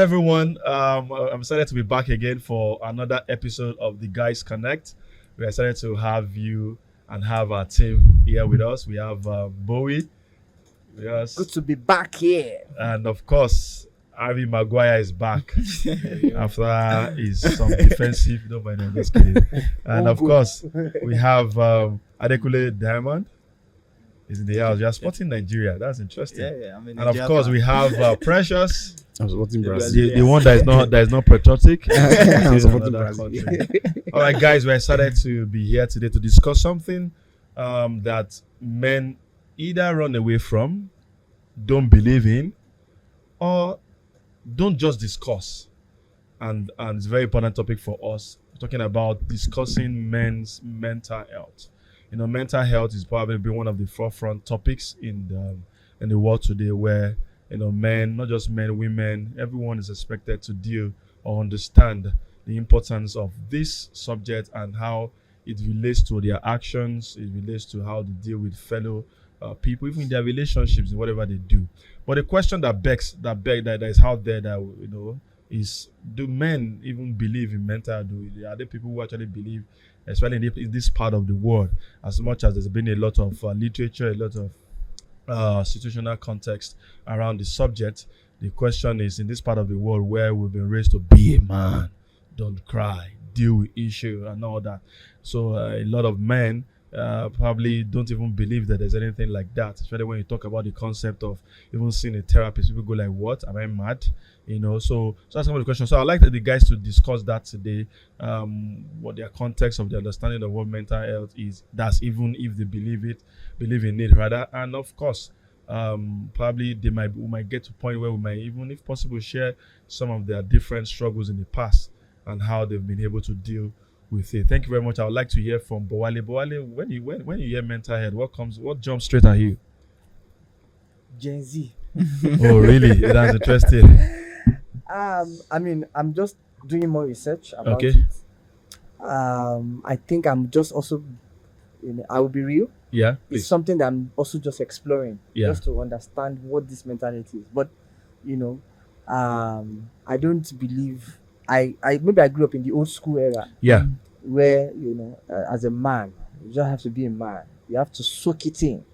everyone. I'm excited to be back again for another episode of the Guys Connect. We're excited to have you and have our team here with us. We have Bowie with us. Good to be back here. And of course, Harvey Maguire is back after his some defensive. No, mind, I'm just kidding. And of course, we have Adekule Diamond. Is in the house. You are sporting Nigeria. That's interesting. Yeah. I'm And of course, we have Precious. I was supporting Brazil. The one that is not patriotic. I was supporting Another Brazil. country. All right, guys, we're excited to be here today to discuss something that men either run away from, don't believe in, or don't just discuss. And it's a very important topic for us. We're talking about discussing men's mental health. You know, mental health is probably been one of the forefront topics in the world today, where men, not just men, women, everyone is expected to deal or understand the importance of this subject and how it relates to their actions. It relates to how they deal with fellow people, even in their relationships, in whatever they do. But the question that is out there that is: do men even believe in mental health? Are there people who actually believe, especially in this part of the world? As much as there's been a lot of literature, a lot of situational context around the subject, the question is, in this part of the world where we've been raised to be a man, don't cry, deal with issue and all that. So a lot of men probably don't even believe that there's anything like that, especially when you talk about the concept of even seeing a therapist. People go like, what, am I mad? So that's some of the questions. So I'd like the guys to discuss that today, what their context of the understanding of what mental health is. That's even if they believe in it rather. And of course, probably we might get to a point where we might even, if possible, share some of their different struggles in the past and how they've been able to deal with it. Thank you very much. I would like to hear from Bowale. Bowale, when you hear mental health, what jumps straight at you? Gen Z. Oh, really? That's interesting. I'm just doing more research about Okay. it. I think I'm just also, I will be real. Yeah, It's please. something that I'm also just exploring, Yeah. just to understand what this mentality is. But, I don't believe, maybe I grew up in the old school era Yeah, where, as a man, you just have to be a man. You have to soak it in.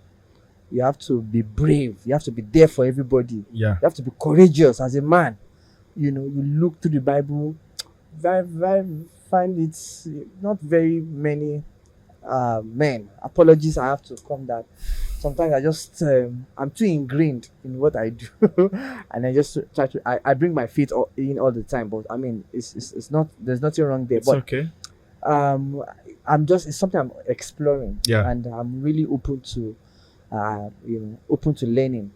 You have to be brave. You have to be there for everybody. yeah, You have to be courageous as a man. You look through the Bible, find it's not very many men. Apologies, I have to come that. Sometimes I just, I'm too ingrained in what I do. And I just try to, I bring my feet in all the time. But I mean, it's not, there's nothing wrong there. it's But okay. it's something I'm exploring. Yeah. And I'm really open to, open to learning.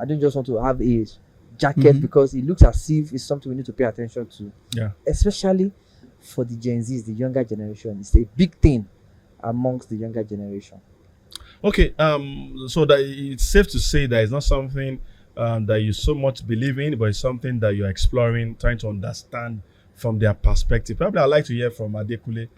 I don't just want to have a jacket because it looks as if it's something we need to pay attention to. Yeah. Especially for the Gen Zs, the younger generation. It's a big thing amongst the younger generation. Okay, so that it's safe to say that it's not something that you so much believe in, but it's something that you're exploring, trying to understand from their perspective. Probably I'd like to hear from Adekule.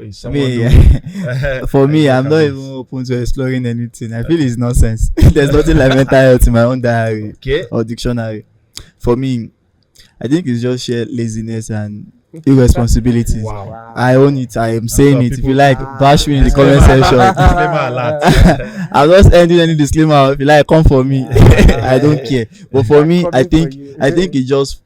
Is someone For me, I'm not even open to exploring anything. I feel it's nonsense. There's nothing like mental health in my own diary or dictionary. For me, I think it's just sheer laziness and irresponsibilities. Wow. I own it. I am saying it. If people- you like, bash me in the comment section. Disclaimer alert. I'm just ending any disclaimer. If you like, come for me. I don't care. But for me, I think it just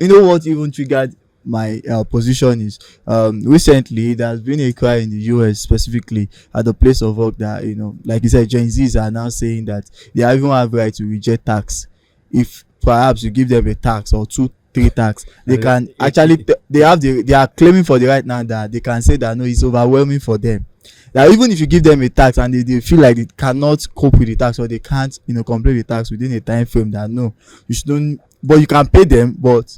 what even triggered my position is recently there's been a cry in the US specifically at the place of work that like you said, Gen Zs are now saying that they even have right to reject tax. If perhaps you give them a tax or 2-3 tax, they can actually they are claiming for the right now that they can say that no, it's overwhelming for them. That even if you give them a tax and they feel like they cannot cope with the tax or they can't complete the tax within a time frame, that no, you shouldn't. But you can pay them, but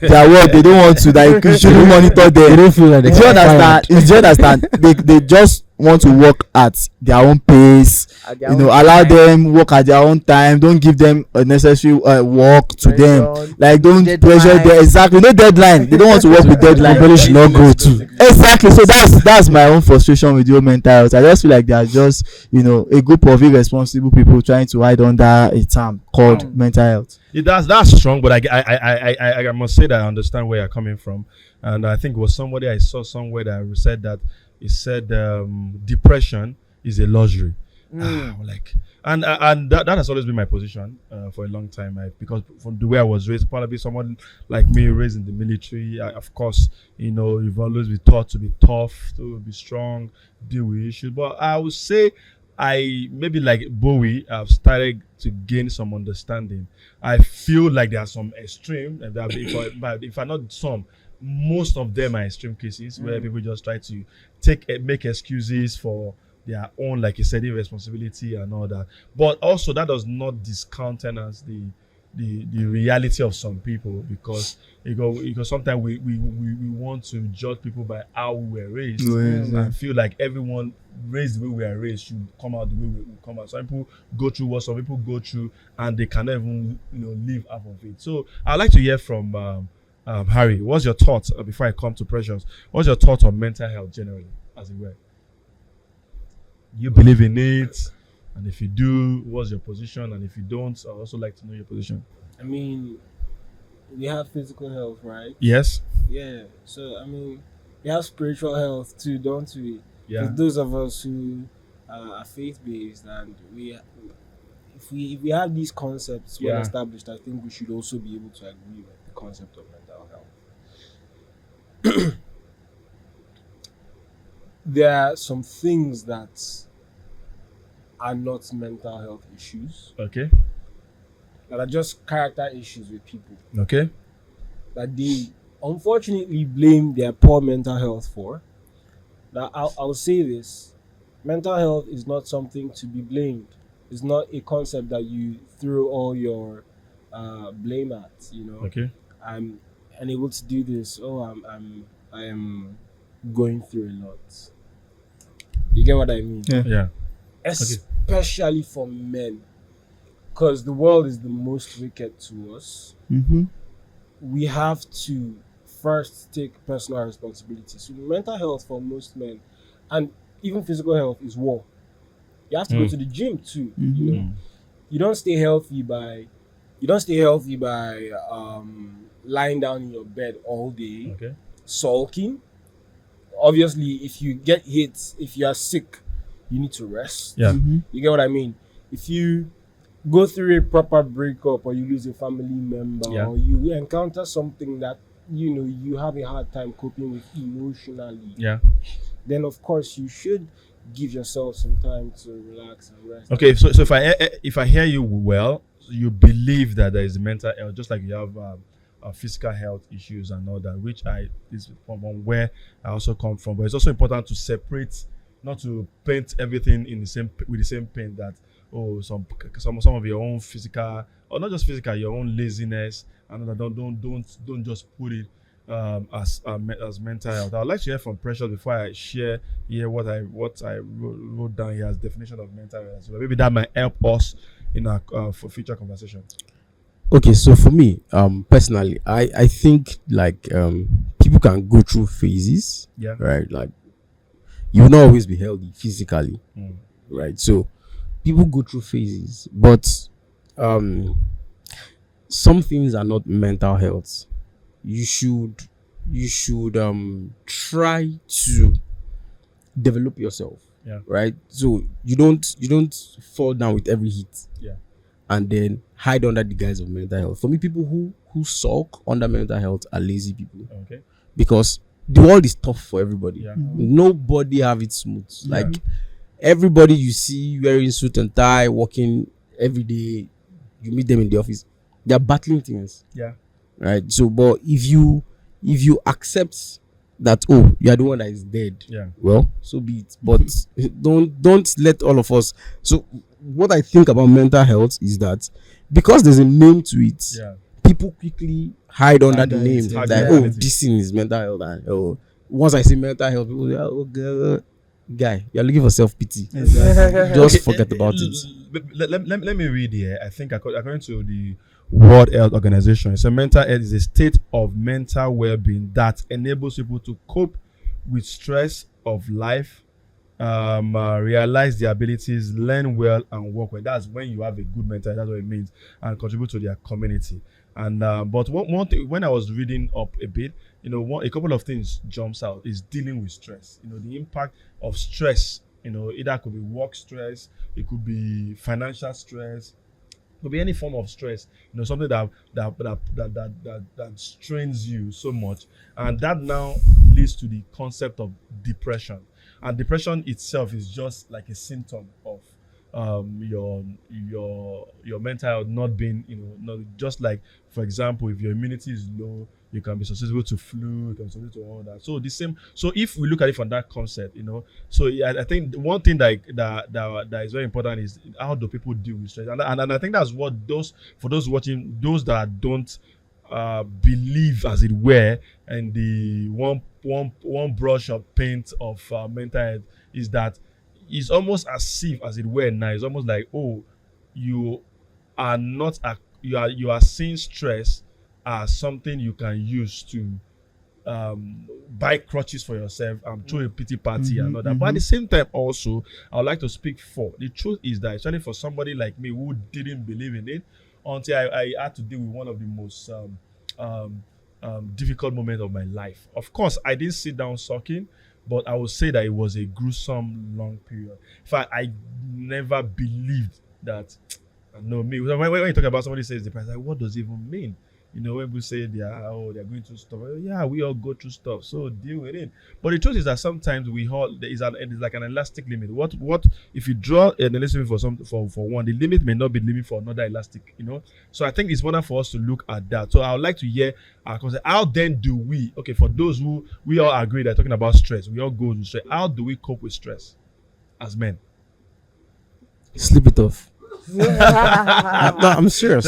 their work, they don't want to. That you shouldn't monitor them. They don't feel like they Do you understand? They just want to work at their own pace. At their You own know, allow time. them work at their own time. Don't give them unnecessary work to them. Pressure, Like, don't deadline. pressure them. Exactly, no deadline. They don't want to work with deadline. Everybody should not go too. Exactly. So that's my own frustration with your mental health. I just feel like they are just, you know, a group of irresponsible people trying to hide under a term called mental health. That's strong, but I must say that I understand where you're coming from, and I think it was somebody I saw somewhere that said that it said depression is a luxury. Like, and that has always been my position for a long time. Because from the way I was raised, probably someone like me raised in the military, of course, you know, you've always been taught to be tough, to be strong, deal with issues. But I would say maybe like Bowie, I've started to gain some understanding. I feel like there are some extreme, but if I not some, most of them are extreme cases where people just try to make excuses for their own, like you said, irresponsibility and all that. But also that does not discount as the reality of some people, because sometimes we want to judge people by how we were raised. I feel like everyone raised the way we are raised should come out the way we come out. Some people go through what some people go through, and they cannot even live half of it. So I'd like to hear from Harry. What's your thoughts before I come to Precious? What's your thoughts on mental health generally, as it were? You believe in it, and if you do, what's your position? And if you don't, I'd also like to know your position. I mean, we have physical health, right? Yes. Yeah. So I mean, we have spiritual health too, don't we? Yeah. For those of us who are faith-based, and if we have these concepts well established, I think we should also be able to agree with the concept of mental health. There are some things that are not mental health issues. Okay. That are just character issues with people. Okay. That they unfortunately blame their poor mental health for. Now, I'll say this. Mental health is not something to be blamed. It's not a concept that you throw all your blame at, Okay. I'm unable to do this. Oh, I am going through a lot. You get what I mean? Yeah. Especially for men, because the world is the most wicked to us. We have to first take personal responsibility. So mental health for most men, and even physical health, is war. You have to go to the gym too. You don't stay healthy by lying down in your bed all day, sulking. Obviously, if you get hit, if you are sick, you need to rest. Yeah. You get what I mean? If you go through a proper breakup, or you lose a family member, or you encounter something that you have a hard time coping with emotionally, then of course you should give yourself some time to relax and rest. Okay, so if I hear you well, you believe that there is mental health, just like you have physical health issues and all that, which is from where I also come from. But it's also important to separate, not to paint everything with the same paint, that some of your own physical, or not just physical, your own laziness, and don't just put it as mental health. I'd like to hear from Precious before I share here what I wrote down here as definition of mental health. So maybe that might help us in our for future conversation. Okay, so for me, personally, I think like people can go through phases, right? Like, you will not always be healthy physically, right? So people go through phases, but some things are not mental health. You should try to develop yourself, right? So you don't fall down with every hit, and then hide under the guise of mental health. For me, people who sulk under mental health are lazy people. Okay. Because the world is tough for everybody. Nobody have it smooth. Like, everybody you see wearing suit and tie, working every day, you meet them in the office, they're battling things. Right. So, but if you accept that, you are the one that is dead, well, so be it. But don't let all of us. So what I think about mental health is that because there's a name to it, people quickly hide under the name. Like, this thing is mental health. And once I say mental health, people say, oh God. guy, you're looking for self-pity. Just forget about it. Let me read here. I think according to the World Health Organization, so mental health is a state of mental well-being that enables people to cope with stress of life, realize their abilities, learn well, and work well. That's when you have a good mental health. That's what it means, and contribute to their community. And but one thing, when I was reading up a bit, a couple of things jumps out is dealing with stress. The impact of stress. Either could be work stress, it could be financial stress, it could be any form of stress. Something that strains you so much, and that now leads to the concept of depression. And depression itself is just like a symptom of your mental health not being, not just like, for example, if your immunity is low, you can be susceptible to flu, you can be susceptible to all that. So the same. So if we look at it from that concept, so I think one thing that is very important is how do people deal with stress, and I think that's what for those watching, those that don't believe, as it were, and the one brush of paint of mental health is that it's almost as if, as it were, now it's almost like, oh, you are seeing stress as something you can use to buy crutches for yourself and throw a pity party and all that. But at the same time, also, I would like to speak for the truth is that, especially for somebody like me who didn't believe in it until I had to deal with one of the most difficult moments of my life. Of course, I didn't sit down sulking, but I would say that it was a gruesome, long period. In fact, I never believed that. When you talk about somebody says depression, like, what does it even mean? When people say they're going through stuff, yeah, we all go through stuff, so deal with it. But the truth is that sometimes it's like an elastic limit. What if you draw an elastic limit for one, the limit may not be the limit for another elastic, So I think it's important for us to look at that. So I would like to hear our concept. How then do we, for those who we all agree that talking about stress, we all go through stress. How do we cope with stress as men? Sleep it off. I'm serious.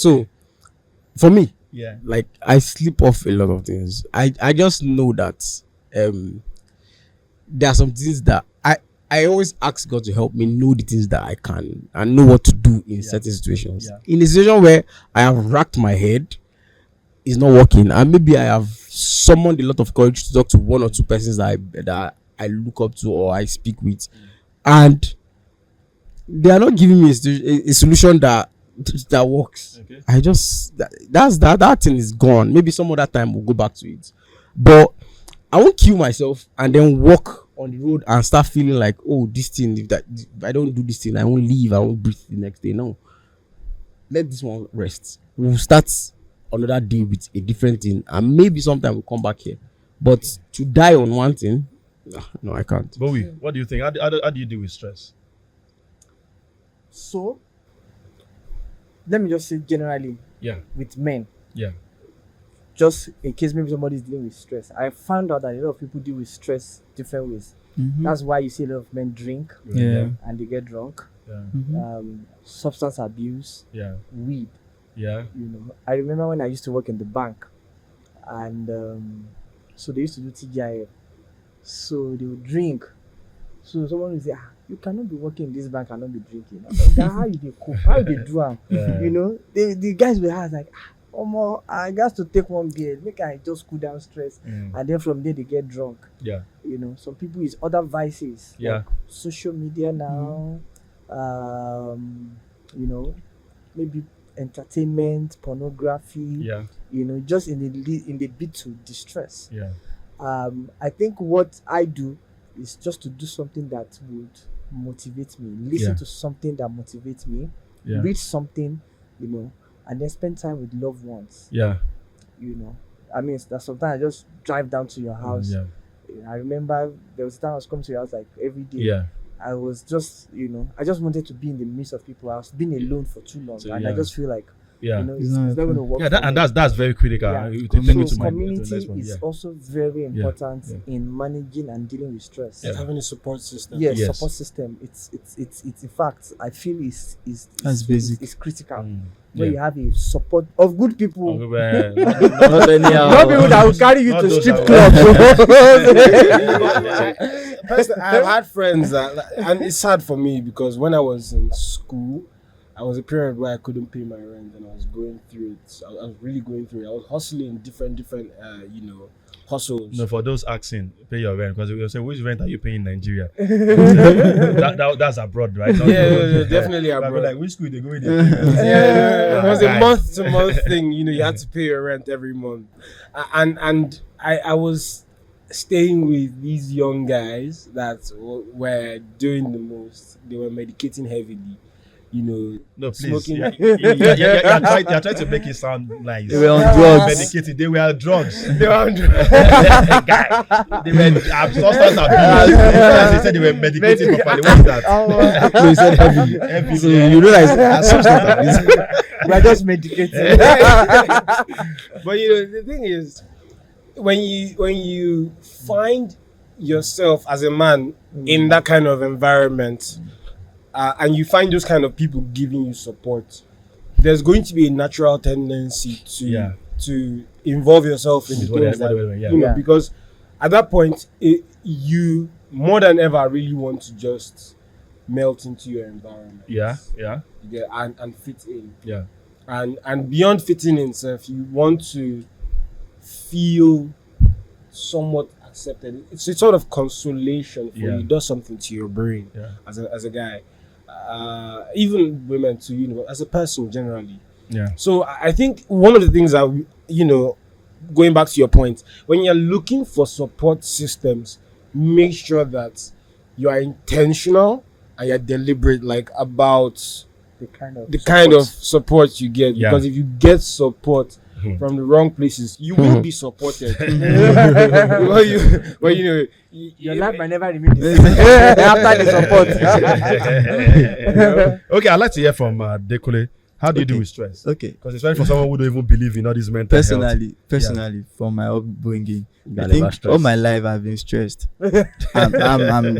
So for me, like I sleep off a lot of things. I just know that there are some things that I always ask God to help me know the things that I can and know what to do in certain situations. In a situation where I have racked my head, it's not working, and maybe I have summoned a lot of courage to talk to one or two persons that I look up to or I speak with, and they are not giving me a solution that works. I just that thing is gone. Maybe some other time we'll go back to it, but I won't kill myself and then walk on the road and start feeling like, oh, this thing, if I don't do this thing, I won't leave, I won't breathe the next day. No, let this one rest. We'll start another day with a different thing, and maybe sometime we'll come back here. But to die on one thing, no, I can't. Bowie, what do you think? How do you deal with stress? So, let me just say generally, with men, just in case maybe somebody's dealing with stress, I found out that a lot of people deal with stress different ways. That's why you see a lot of men drink, and they get drunk. Substance abuse, weed. I remember when I used to work in the bank, and so they used to do TGIF. So they would drink. So someone would say, you cannot be working in this bank and not be drinking. Like, how you dey cope? How you dey do am? The guys were like, I got to take one beer, make I just cool down stress, and then from there they get drunk. Some people use other vices, like social media now. Maybe entertainment, pornography. Just in the bit to distress. I think what I do is just to do something that would motivate me, listen to something that motivates me, read something, and then spend time with loved ones. I mean, that sometimes I just drive down to your house. I remember there was a time I was coming to your house like every day. I was just, I just wanted to be in the midst of people. I was being alone for too long, and I just feel like Yeah. You know, it's not going to work. Yeah, and that's very critical. Yeah. You take me to my Community next one. is also very important Yeah. in managing and dealing with stress. Like having a support system. Yes, Yes. support system. It's in fact I feel That's basic. It's critical. Yeah. Where you have a support of good people. Not anyhow. Not people that will carry you Not to those strip that clubs. Personally, I've had friends that, and it's sad for me because when I was in school, I was a period where I couldn't pay my rent and I was going through it. I was really going through it. I was hustling different hustles. No, for those asking, pay your rent, because we will say, which rent are you paying in Nigeria? That's abroad, right? Yeah, definitely But abroad. like, which school they going Yeah, it was a guys. month-to-month thing. You had to pay your rent every month, and I was staying with these young guys that were doing the most. They were medicating heavily. No, please. Smoking. You're trying to make it sound nice. They were on drugs. Medicated. They were on drugs. They were on Guy, they were substance abuse. They said they were medicated properly. What's that? So he said heavy. Heavy. So you realize substance abuse. We're just medicating. But the thing is, when you find yourself as a man in that kind of environment, and you find those kind of people giving you support, there's going to be a natural tendency to involve yourself in the things that, because at that point you more than ever really want to just melt into your environment. And fit in. And beyond fitting in self, you want to feel somewhat accepted. It's a sort of consolation for you. It does something to your brain as a guy. Even women too, as a person generally. So I think one of the things that going back to your point, when you're looking for support systems, make sure that you are intentional and you're deliberate, like about the kind of support you get. Because if you get support from the wrong places, you will be supported. Your life might never remain the same after the support. Okay, I'd like to hear from Dekule. How do you deal with stress? Okay. Because it's for someone who don't even believe in all this mental health. Personally, from my upbringing, I think all my life I've been stressed. I'm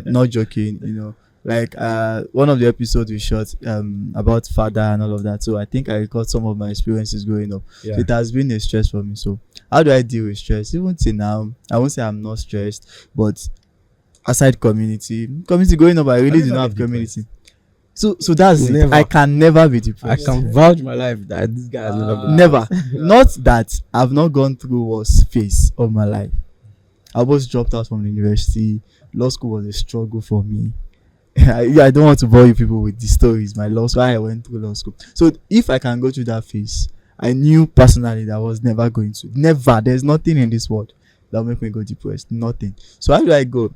not joking, Like one of the episodes we shot about father and all of that. So I think I recorded some of my experiences growing up. So it has been a stress for me. So how do I deal with stress? Even till now, I won't say I'm not stressed, but aside community growing up, I really do not have community. So that's it. I can never be depressed. I can vouch my life that this guy has never been. Never. Not that I've not gone through worst phase of my life. I was dropped out from the university. Law school was a struggle for me. I don't want to bore you people with the stories. My law school, I went through law school. So if I can go through that phase, I knew personally that I was never going to. Never. There's nothing in this world that will make me go depressed. Nothing. So how do I go?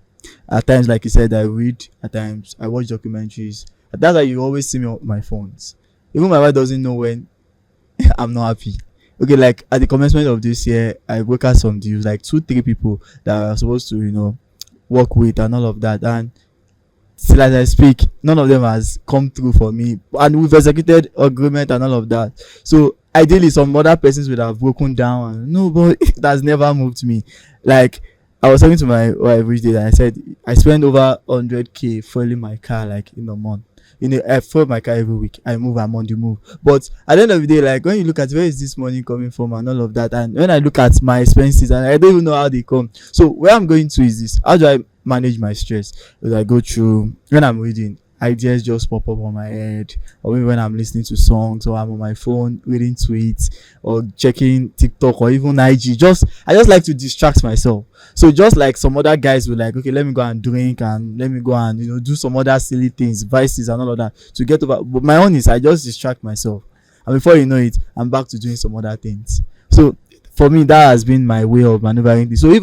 At times, like you said, I read. At times, I watch documentaries. That's why you always see me on my phones. Even my wife doesn't know when I'm not happy. Okay, like at the commencement of this year, I work out some deals, like 2-3 people that are supposed to, work with and all of that. And still as I speak, none of them has come through for me. And we've executed agreement and all of that. So ideally, some other persons would have broken down. And no, but that's never moved me. Like, I was talking to my wife which day and I said, I spend over 100K fueling my car like in a month. I fuel my car every week. I'm on the move. But at the end of the day, like when you look at where is this money coming from and all of that, and when I look at my expenses and I don't even know how they come. So where I'm going to is this: how do I manage my stress? As I go through, when I'm reading, ideas just pop up on my head, or maybe when I'm listening to songs, or I'm on my phone reading tweets, or checking TikTok, or even IG. I just like to distract myself. So just like some other guys will like, okay, let me go and drink and let me go and do some other silly things, vices and all of that to get over. But my own is I just distract myself, and before you know it, I'm back to doing some other things. So for me, that has been my way of maneuvering this. So if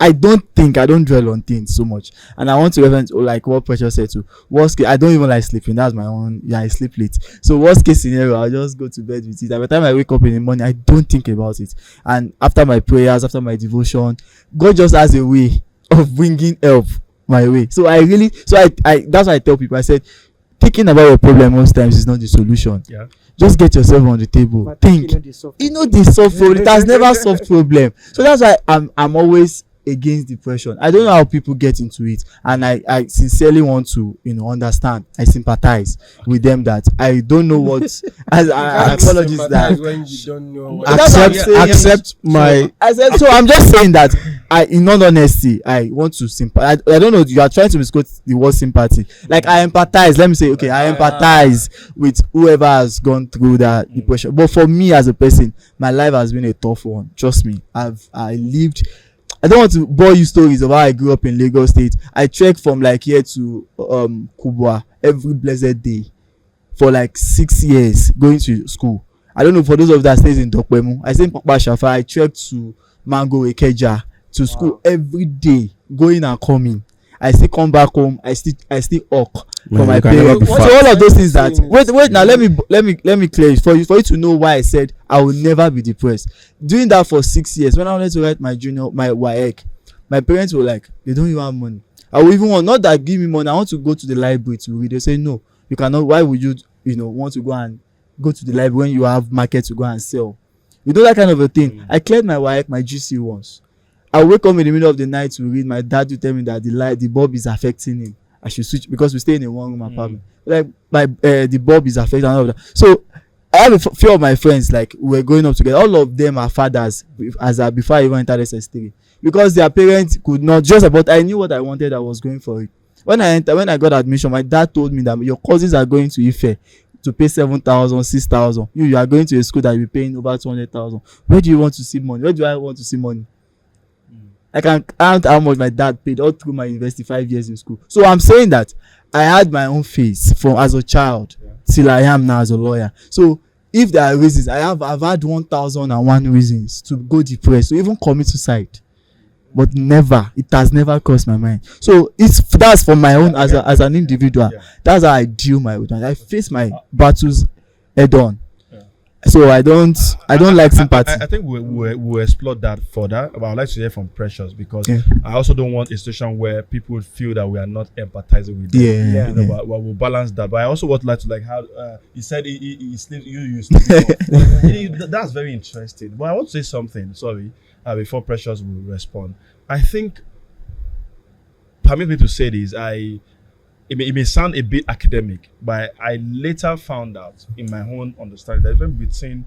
I don't dwell on things so much. And I want to reference like what Precious said to worst case. I don't even like sleeping. That's my own. I sleep late. So worst case scenario, I'll just go to bed with it. By the time I wake up in the morning, I don't think about it. And after my prayers, after my devotion, God just has a way of bringing help my way. So I that's why I tell people, I said, thinking about your problem most times is not the solution. just get yourself on the table. But Think. You know the soft problem. It has never solved problem. So that's why I'm always against depression. I don't know how people get into it, and I sincerely want to understand. I sympathize with them that I don't know what. I apologize that when you don't know what accept my. I said so. I'm just saying that in all honesty, I want to sympathize. I don't know. You are trying to misquote the word sympathy. Like I empathize. Let me say, okay, I empathize with whoever has gone through that depression. But for me as a person, my life has been a tough one. Trust me. I lived. I don't want to bore you stories of how I grew up in Lagos State. I trek from like here to Kubwa every blessed day for like 6 years going to school. I don't know for those of that stays in Dokpemu. I stay in Papa Shafa. I trek to Mango Ikeja to school every day, going and coming. I still come back home. I still hawk for my parents. So all of those things that wait now let me clear it for you to know why I said I will never be depressed. Doing that for 6 years, when I wanted to write my WAEC, my parents were like, they don't even have money. I will even want, not that give me money, I want to go to the library to read. They say no, you cannot. Why would you want to go to the library when you have market to go and sell? You know that kind of a thing. I cleared my WAEC, my GC once. I wake up in the middle of the night to read. My dad would tell me that the bulb is affecting him. I should switch because we stay in a one room apartment. Like the bulb is affecting all of that. So I have a few of my friends, like we're growing up together. All of them are fathers before I even entered SS3 because their parents could not just about. I knew what I wanted. I was going for it. When I got admission, my dad told me that your cousins are going to Ife to pay 7,000, 6,000. You are going to a school that will be paying over 200,000. Where do you want to see money? Where do I want to see money? I can count how much my dad paid all through my university 5 years in school. So I'm saying that I had my own face from as a child till I am now as a lawyer. So if there are reasons, I've had 1,001 reasons to go depressed, to even commit suicide, but it has never crossed my mind. So that's for my own as an individual. That's how I deal with it. I face my battles head on. So I don't like sympathy. I think we'll explore that further, but I'd like to hear from Precious because I also don't want a situation where people feel that we are not empathizing with them. But we'll balance that. But I also would like to how he said he sleeps. You sleep. That's very interesting. But I want to say something. Sorry, before Precious will respond. I think, permit me to say this. It may sound a bit academic, but I later found out in my own understanding that even between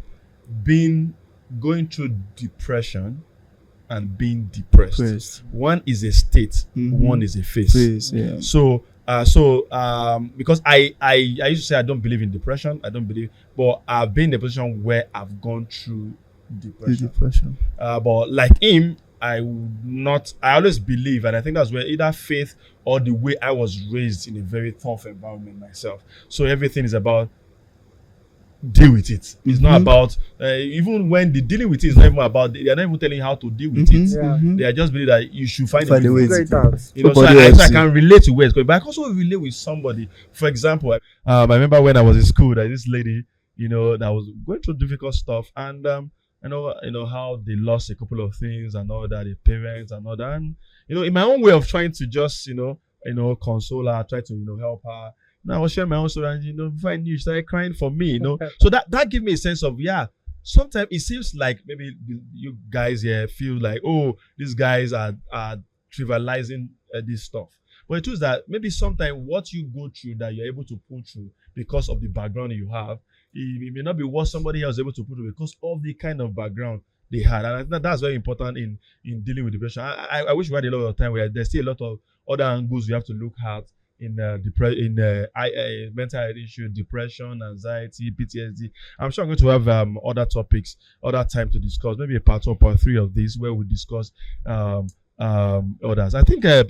going through depression and being depressed, one is a state, one is a phase. So because I used to say I don't believe in depression, but I've been in a position where I've gone through depression. But like him, I always believe, and I think that's where either faith or the way I was raised in a very tough environment myself. So everything is about deal with it. It's not about, even when the dealing with it is not even about, they are not even telling you how to deal with it. They are just believe that you should find a way. So I can relate to where it's going, but I can also relate with somebody. For example, I remember when I was in school, that this lady, that was going through difficult stuff, and I know how they lost a couple of things and all that, the parents and all that. And, in my own way of trying to just, console her, try to, help her. I was sharing my own story and, before I knew, she started crying for me, So that gave me a sense of, sometimes it seems like maybe you guys here feel like, oh, these guys are trivializing this stuff. But it is that maybe sometimes what you go through that you're able to pull through because of the background you have, it may not be what somebody else is able to put because of the kind of background they had. And I think that's very important in dealing with depression. I wish we had a lot of time where there's still a lot of other angles we have to look at in mental health issue, depression, anxiety, PTSD. I'm sure I'm going to have other topics, other time to discuss, maybe a part 2 or part 3 of this where we discuss others. I think back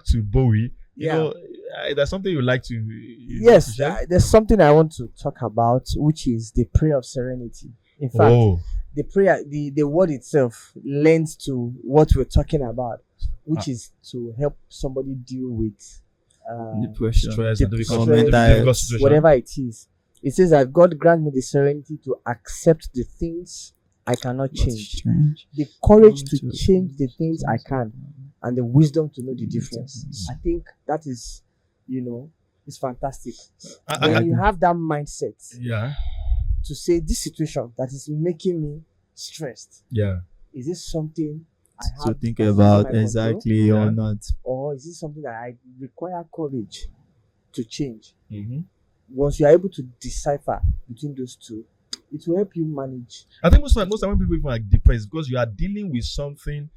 to Bowie. There's something you'd like to yes, there's something I want to talk about, which is the prayer of serenity. In fact, the prayer, the word itself lends to what we're talking about, which is to help somebody deal with depression, stress, whatever it is. It says that God grant me the serenity to accept the things I cannot change, the courage to change the things I can, and the wisdom to know the difference. I think that is, is fantastic. I- When you have that mindset yeah, to say this situation that is making me stressed, yeah. is this something I have To think that's about under my control, exactly Yeah. or not. or is this something that I require courage to change? Mm-hmm. Once you are able to decipher between those two, it will help you manage. I think most time when people even are depressed because you are dealing with something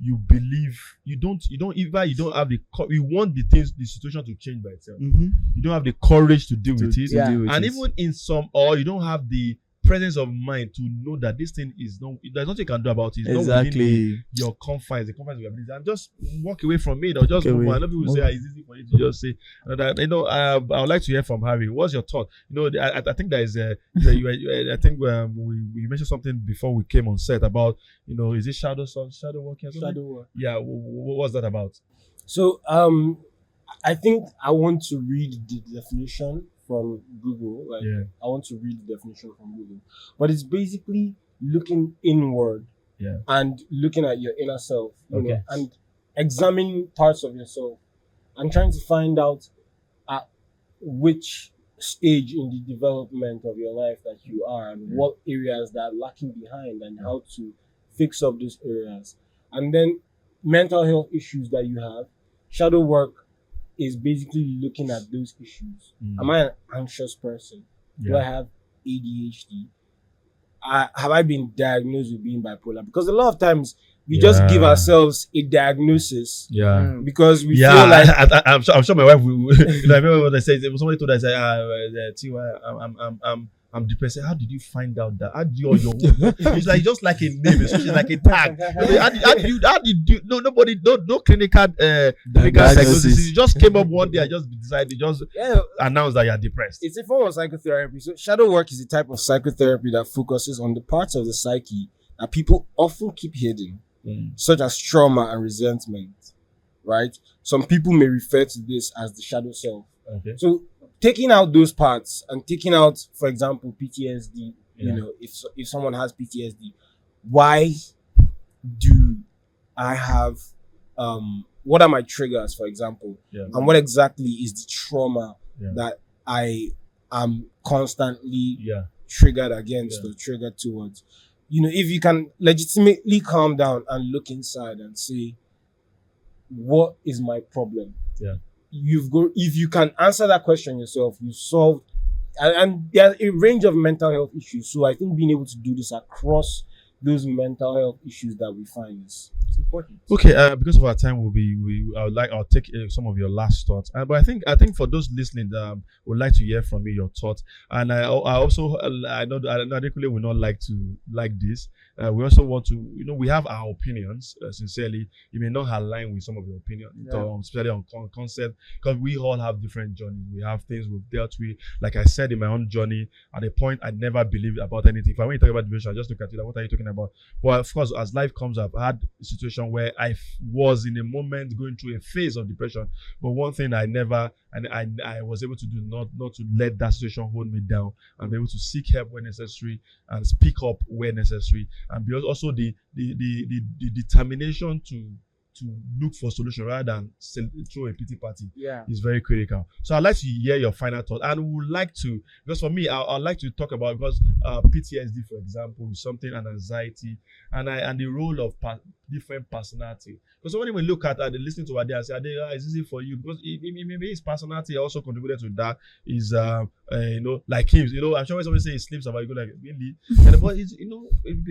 you believe you don't have the you want the situation to change by itself. Mm-hmm. You don't have the courage to deal with it, Yeah. and even in some, or you don't have the presence of mind to know that this thing is no, there's nothing you can do about it. It's not within Exactly. your confines, the confines of your ability, and just walk away from it or just Walk move away. on. A lot of people Move. say it's easy for you to just say that. I would like to hear from Harry. What's your thought? I think there is I think we mentioned something before we came on set about is it shadow working or something? Shadow work. Yeah, what's that about? So I think I want to read the definition from Google. Yeah. I want to read the definition from Google. But it's basically looking inward, Yeah. and looking at your inner self, Okay. and examining parts of yourself and trying to find out at which stage in the development of your life that you are, and what areas that are lacking behind, and how to fix up those areas. And then mental health issues that you have, shadow work is basically looking at those issues. Am I an anxious person? Do I have ADHD? Have I been diagnosed with being bipolar? Because a lot of times we just give ourselves a diagnosis Yeah. because we Yeah, feel like I'm sure my wife will. I remember when I said somebody told us, I'm depressed. How did you find out that? How do you it's like just like a name, it's like a tag. How did you? No, nobody, no clinical diagnosis. You just came up one day. I just decided, just announced that you're depressed. it's a form of psychotherapy. So shadow work is a type of psychotherapy that focuses on the parts of the psyche that people often keep hidden, such as trauma and resentment, right? Some people may refer to this as the shadow self. Okay. So taking out those parts and taking out, for example, PTSD, if someone has PTSD, why do I have, what are my triggers, for example? Yeah. And what exactly is the trauma Yeah. that I am constantly Yeah. triggered against or triggered towards? If you can legitimately calm down and look inside and say, what is my problem? Yeah. If you can answer that question yourself, you solve, and there's a range of mental health issues. So I think being able to do this across those mental health issues that we find is important. Okay, because of our time, I'll take some of your last thoughts. But I think for those listening, would like to hear from you your thoughts. And I also I know Adekunle will not like this. We also want to, we have our opinions. Sincerely, it may not align with some of your opinions, especially on concept, because we all have different journeys. We have things we've dealt with. Like I said in my own journey, at a point I never believed about anything. If I want to talk about depression, I just look at it like, what are you talking about? But of course, as life comes up, I had a situation where I was in a moment going through a phase of depression. But one thing I was able to do, not to let that situation hold me down, and be able to seek help where necessary and speak up where necessary, and be also the determination to look for solution rather than throw a pity party is very critical. So I'd like to hear your final thought, and we would like to, because for me, I'd like to talk about, because PTSD, for example, is something, and anxiety, and the role of different personality. Because when we look at listening to Ade and say, Ade, it's easy for you, because maybe his personality also contributed to that. Is like him, I'm sure when somebody say he sleeps about, you go like, really? But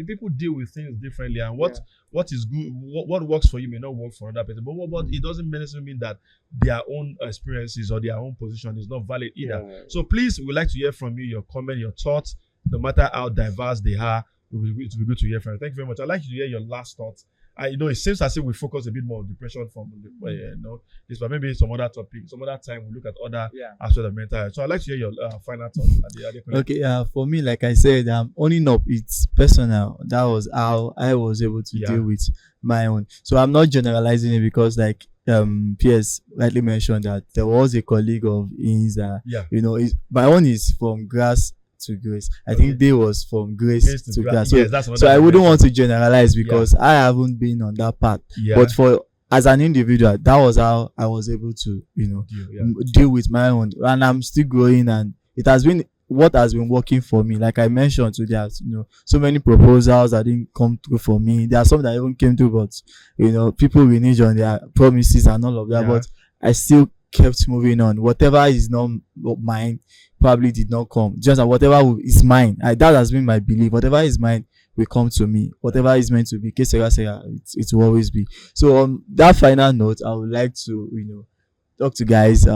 people deal with things differently, and what is good, what works for you may not work for another person. But it doesn't necessarily mean that their own experiences or their own position is not valid either. Yeah. So please, we'd like to hear from you, your comment, your thoughts, no matter how diverse they are. It will be good to hear from you. Thank you very much. I'd like to hear your last thoughts. It seems as if we focus a bit more on depression from this, but maybe some other topic, some other time we look at other aspects of mental health. So I'd like to hear your final thoughts. Okay, for me, like I said, owning up, it's personal. That was how I was able to deal with my own. So I'm not generalizing it, because like PS rightly mentioned that there was a colleague of his my own is from grass to grace. I think they was from grace to grass. So I wouldn't want to generalize, because I haven't been on that path. But for as an individual, that was how I was able to, deal with my own, and I'm still growing, and it has been what has been working for me. Like I mentioned today, so many proposals that didn't come through for me. There are some that even came through, but people renege on their promises and all of that. But I still kept moving on. Whatever is not mine probably did not come. Just whatever is mine, that has been my belief. Whatever is mine will come to me. Whatever is meant to be, it will always be. So on that final note, I would like to talk to guys.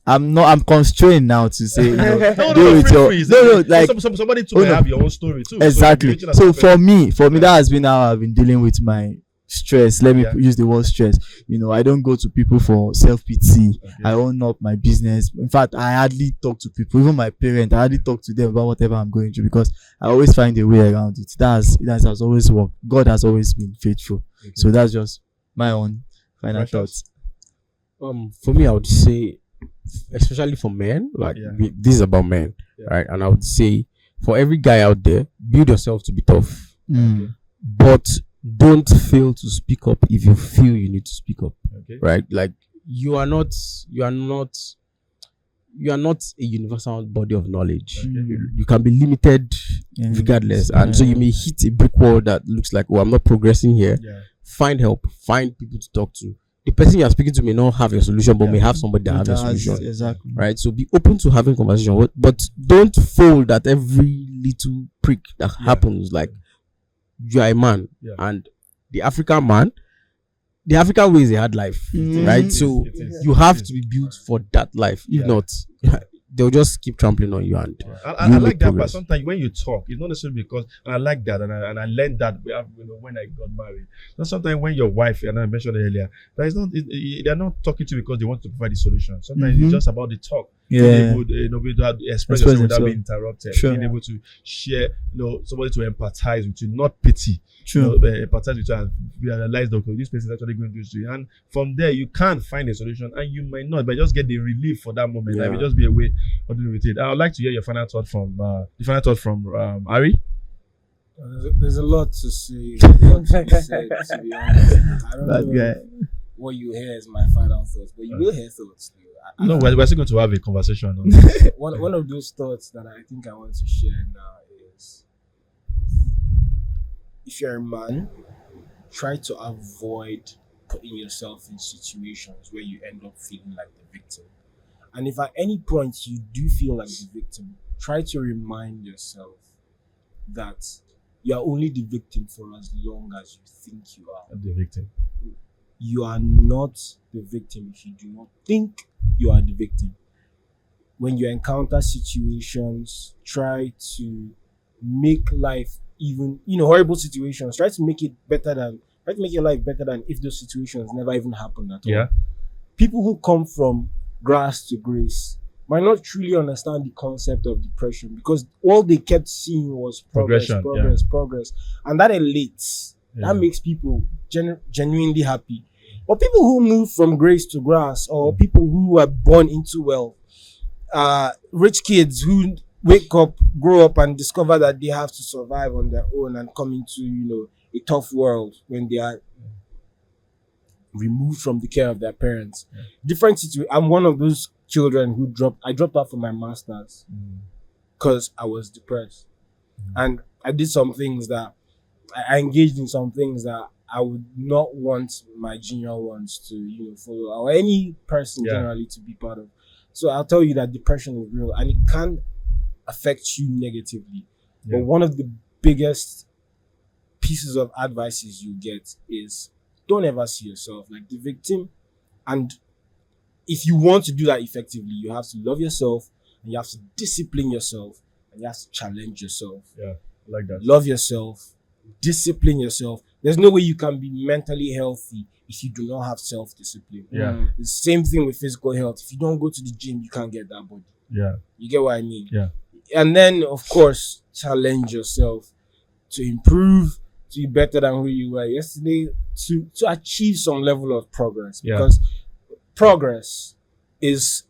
I'm constrained now to say somebody to have your own story too. Exactly. So for me that has been how I've been dealing with my stress. Let me use the word stress. I don't go to people for self-pity. I own up my business. In fact, I hardly talk to people, even my parents. I hardly talk to them about whatever I'm going through, because I always find a way around it. That has always worked. God has always been faithful. So that's just my own final thoughts. For me, I would say, especially for men, this is about men, right? And I would say, for every guy out there, build yourself to be tough, but don't fail to speak up if you feel you need to speak up, right? Like you are not a universal body of knowledge. You can be limited regardless, and so you may hit a brick wall that looks like, I'm not progressing here. Find help, find people to talk to. The person you are speaking to may not have your solution, but may have somebody that has a solution. Exactly. Right? So be open to having conversation, but don't fold at every little prick that happens. Like, you are a man, and the African way is a hard life, right? So you have to be built for that life. If not, they'll just keep trampling on you. And I like that, but sometimes when you talk, it's not necessarily because, and I like that, and I learned that when I got married. And sometimes when your wife, and I mentioned earlier, they're not talking to you because they want to provide the solution. Sometimes it's just about the talk. Being able to express yourself without being interrupted. Being able to share, somebody to empathize with you, not pity. Empathize with you and realize that this person is actually going to do this to you. And from there, you can find a solution, and you might not, but just get the relief for that moment. It will just be a way of dealing with it. I would like to hear your final thought from Ari. There's a lot to say. To be honest. I don't know what you hear is my final thoughts, but you will hear thoughts. No, we're still going to have a conversation on this. One of those thoughts that I think I want to share now is, if you're a man, try to avoid putting yourself in situations where you end up feeling like the victim. And if at any point you do feel like the victim, try to remind yourself that you are only the victim for as long as you think you are. The victim. You are not the victim if you do not think you are the victim. When you encounter situations, try to make life even, horrible situations, try to make your life better than if those situations never even happened at all. People who come from grass to grace might not truly understand the concept of depression, because all they kept seeing was progress. And that elates. That makes people genuinely happy. But people who move from grace to grass, or people who are born into wealth, rich kids who wake up, grow up, and discover that they have to survive on their own and come into, a tough world when they are removed from the care of their parents. Different situation. I'm one of those children who dropped out from my master's because I was depressed, and I did some things that I engaged in some things that I would not want my junior ones to, follow, or any person generally to be part of. So I'll tell you that depression is real, and it can affect you negatively. But one of the biggest pieces of advices you get is, don't ever see yourself like the victim. And if you want to do that effectively, you have to love yourself, and you have to discipline yourself, and you have to challenge yourself. Yeah, I like that. Love yourself, discipline yourself. There's no way you can be mentally healthy if you do not have self-discipline. The same thing with physical health. If you don't go to the gym, you can't get that body. You get what I mean? And then, of course, challenge yourself to improve, to be better than who you were yesterday, to achieve some level of progress. Because progress is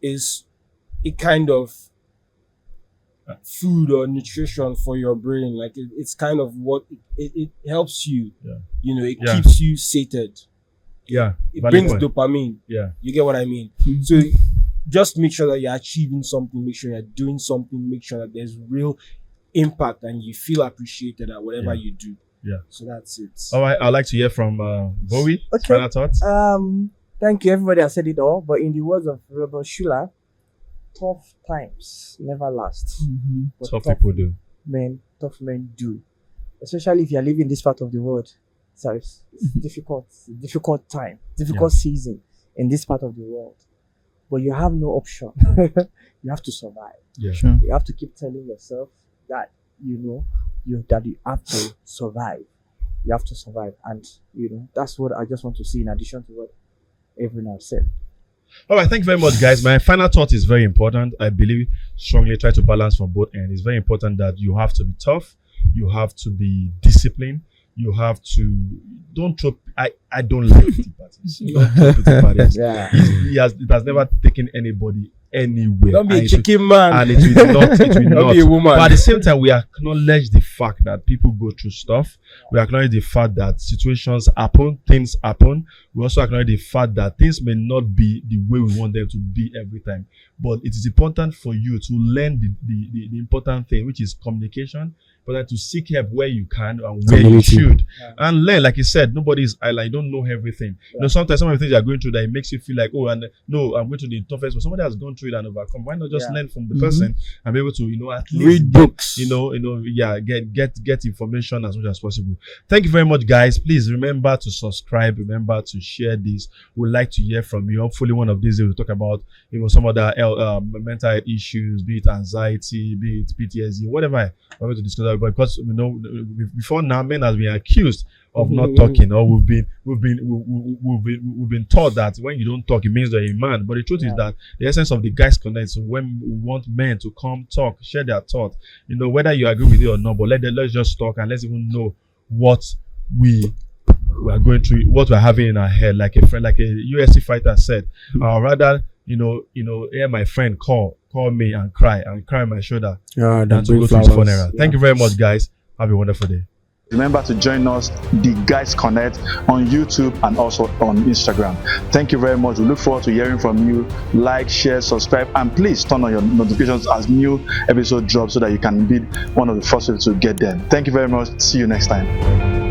a kind of food or nutrition for your brain. Like it's kind of what it helps you. It keeps you sated. Yeah. It Valid brings point. dopamine. Yeah. You get what I mean? So just make sure that you're achieving something, make sure you're doing something, make sure that there's real impact and you feel appreciated at whatever you do. Yeah. So that's it. All right. I'd like to hear from Bowie. Okay. Final thoughts. Thank you. Everybody has said it all, but in the words of Robert Schuller, tough times never last. But Tough people do. Tough men do. Especially if you're living in this part of the world. So it's difficult time, difficult season in this part of the world. But you have no option. You have to survive. Yeah. Sure. You have to keep telling yourself that you have to survive. You have to survive, and that's what I just want to see. In addition to what everyone has said. All right, thank you very much, guys. My final thought is very important. I believe strongly try to balance from both ends. It's very important that you have to be tough, you have to be disciplined, you have to don't throw. I don't like pity parties. Don't throw pity parties. Yeah. It has never taken anybody anywhere. Don't be a And chicken man. and it will not. It will Don't not. be a woman. But at the same time, we acknowledge the fact that people go through stuff. We acknowledge the fact that situations happen, things happen. We also acknowledge the fact that things may not be the way we want them to be every time. But it is important for you to learn the important thing, which is communication, but to seek help where you can and where you should. Yeah. And learn, like you said, nobody's island. You don't know everything. Yeah. Sometimes some of the things you're going through that it makes you feel like, oh, and no, I'm going through the toughest, but somebody has gone through it and overcome. Why not just learn from the person and be able to, at least Read books. get information as much as possible. Thank you very much, guys. Please remember to subscribe. Remember to share this. We'd like to hear from you. Hopefully, one of these days we'll talk about some other mental health issues, be it anxiety, be it PTSD, whatever we're going to discuss. But because before now, men has been accused of not talking, or we've been taught that when you don't talk, it means that you're a man. But the truth is that the essence of the guys connect. So when we want men to come talk, share their thoughts, whether you agree with it or not, but let's just talk and let's even know what we are going through, what we're having in our head. Like a friend, like a UFC fighter said, rather hear my friend call me and cry on my shoulder than to go to his funeral. Thank you very much, guys. Have a wonderful day. Remember to join us, The Guys Connect, on YouTube and also on Instagram. Thank you very much. We look forward to hearing from you. Like, share, subscribe, and please turn on your notifications as new episodes drop so that you can be one of the first people to get them. Thank you very much. See you next time.